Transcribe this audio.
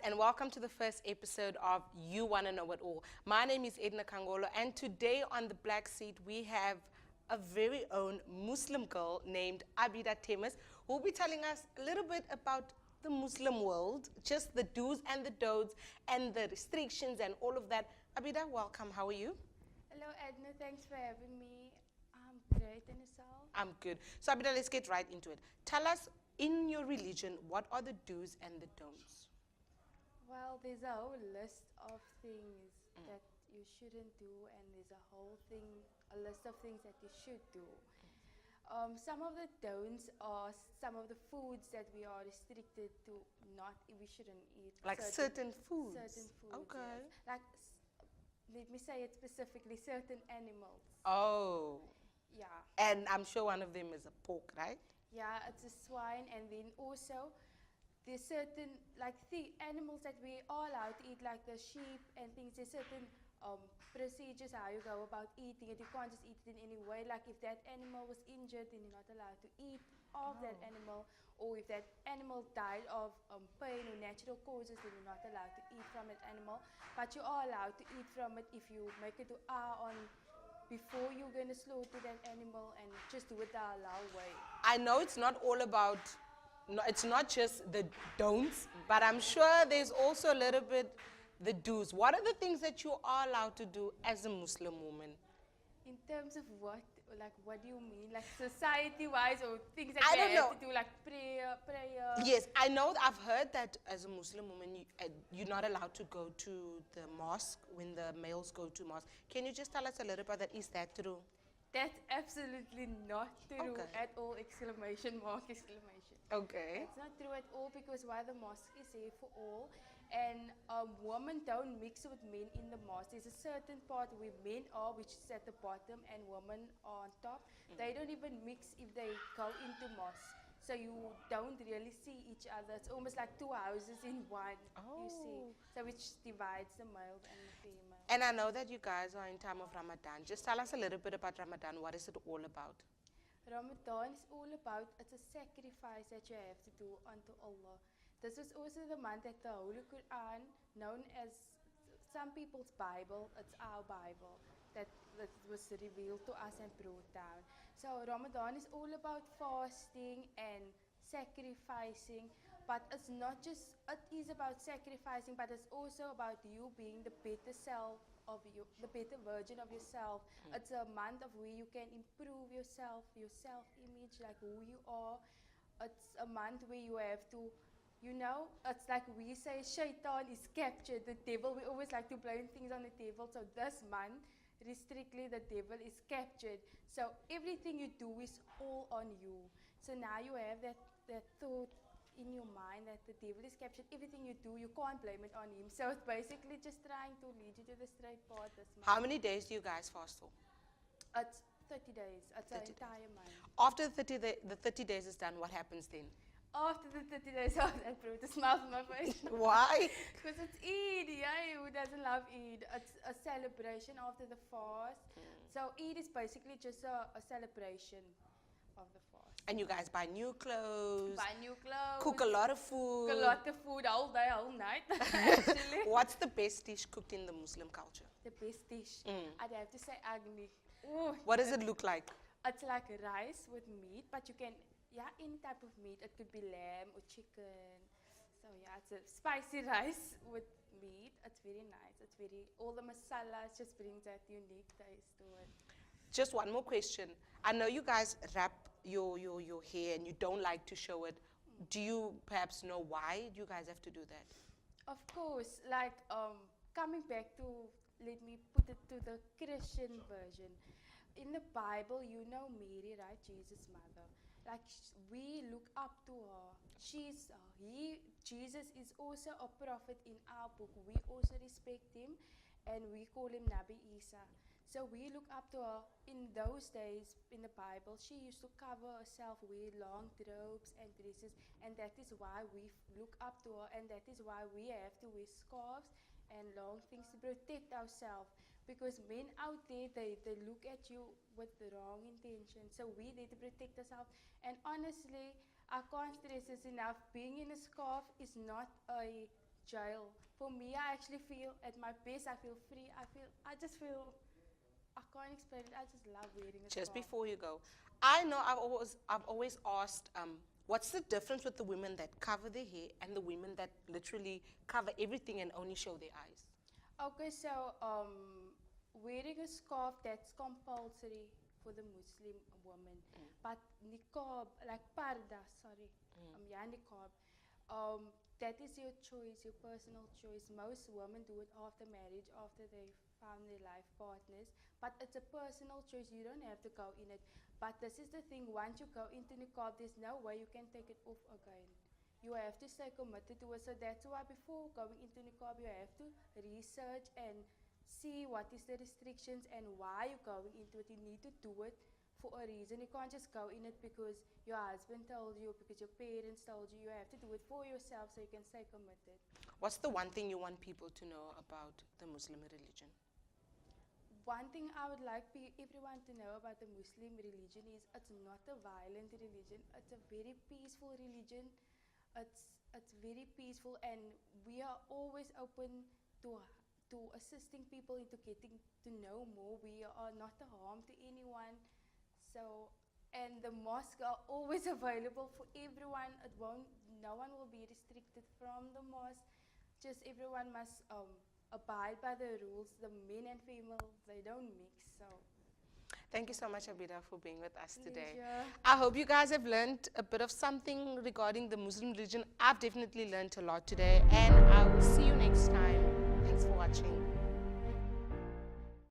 and welcome to the first episode of You Wanna Know It All. My name is Edna Kangolo, and today on the Black Seat we have a very own Muslim girl named Abida Temis, who will be telling us a little bit about the Muslim world, just the do's and the don'ts and the restrictions and all of that. Abida, welcome. How are you? Hello, Edna. Thanks for having me. I'm great, and yourself? I'm good. So Abida, let's get right into it. Tell us, in your religion, what are the do's and the don'ts? Well, there's a whole list of things that you shouldn't do, and there's a list of things that you should do. Some of the don'ts are some of the foods that we are restricted to we shouldn't eat. Like certain foods? Certain foods, Okay. yes. Let me say it specifically, certain animals. Oh. Yeah. And I'm sure one of them is a pork, right? Yeah, it's a swine, and then also there's certain the animals that we are allowed to eat, like the sheep and things. There's certain procedures how you go about eating it. You can't just eat it in any way. Like if that animal was injured, then you're not allowed to eat of that animal. Or if that animal died of pain or natural causes, then you're not allowed to eat from that animal. But you are allowed to eat from it if you make it on before you're going to slaughter that animal, and just do it the halal way. I know it's not all about, no, it's not just the don'ts, but I'm sure there's also a little bit the do's. What are the things that you are allowed to do as a Muslim woman? In terms of what? What do you mean? Like society-wise, or things that I we don't have know. to do, like prayer? Yes, I know, I've heard that as a Muslim woman, you're not allowed to go to the mosque when the males go to mosque. Can you just tell us a little bit about that? Is that true? That's absolutely not true Okay. at all! Exclamation mark! Exclamation. Okay. It's not true at all, because why the mosque is here for all, and women don't mix with men in the mosque. There's a certain part where men are, which is at the bottom, and women are on top. They don't even mix if they go into mosque. So you don't really see each other. It's almost like two houses in one. You see, Oh. so which divides the male and the female. And I know that you guys are in time of Ramadan. Just tell us a little bit about Ramadan. What is it all about? Ramadan is all about, it's a sacrifice that you have to do unto Allah. This was also the month that the Holy Quran, known as some people's Bible, it's our Bible, that was revealed to us and brought down. So Ramadan is all about fasting and sacrificing, but it's not just, it is about sacrificing, but it's also about you being the better self of you, the better version of yourself. It's a month of where you can improve yourself, your self-image, like who you are. It's a month where you have to, it's like we say, shaitan is captured, the devil. We always like to blame things on the devil. So this month, strictly, the devil is captured. So everything you do is all on you. So now you have that thought in your mind that the devil is captured. Everything you do, you can't blame it on him. So it's basically just trying to lead you to the straight path this month. How many days do you guys fast for? It's 30 days. It's 30 an days. entire month. After the 30 days is done, what happens then? After the 30 days, I brought a smile to my face. Why? Because it's Eid, yeah, who doesn't love Eid? It's a celebration after the fast. So Eid is basically just a celebration of the fast. And you guys buy new clothes, Buy new clothes. cook a lot of food. Cook a lot of food all day, all night, actually. What's the best dish cooked in the Muslim culture? The best dish? I'd have to say agni. Ooh, What does it look like? It's like rice with meat, but you can, any type of meat. It could be lamb or chicken. So it's a spicy rice with meat. It's very nice. All the masalas just brings that unique taste to it. Just one more question. I know you guys wrap your hair and you don't like to show it. Do you perhaps know why you guys have to do that? Of course, coming back to, let me put it to the Christian version. In the Bible, you know Mary, right? Jesus' mother. We look up to her. Jesus is also a prophet in our book. We also respect him, and we call him Nabi Isa. So we look up to her. In those days, in the Bible, she used to cover herself with long robes and dresses, and that is why we look up to her, and that is why we have to wear scarves and long things to protect ourselves. Because men out there, they look at you with the wrong intention. So we need to protect ourselves. And honestly, I can't stress this enough. Being in a scarf is not a jail. For me, I actually feel at my best. I feel free. I just feel. I can't explain it. I just love wearing a Just scarf. before you go, I know I've always asked, what's the difference with the women that cover their hair and the women that literally cover everything and only show their eyes? Okay, so wearing a scarf, that's compulsory for the Muslim woman. But niqab, like parda, sorry, yeah, niqab, that is your choice, your personal choice. Most women do it after marriage, after they found their life partners. But it's a personal choice. You don't have to go in it. But this is the thing. Once you go into niqab, there's no way you can take it off again. You have to stay committed to it. So that's why before going into niqab, you have to research and see what is the restrictions and why you're going into it. You need to do it for a reason. You can't just go in it because your husband told you, because your parents told you. You have to do it for yourself so you can stay committed. What's the one thing you want people to know about the Muslim religion? One thing I would like everyone to know about the Muslim religion is it's not a violent religion. It's a very peaceful religion. It's very peaceful, and we are always open to assisting people into getting to know more. We are not a harm to anyone. So, and the mosque are always available for everyone. No one will be restricted from the mosque. Just everyone must abide by the rules. The men and female, they don't mix. So. Thank you so much, Abida, for being with us today. Pleasure. I hope you guys have learned a bit of something regarding the Muslim religion. I've definitely learned a lot today, and I will see you next time. Thanks for watching.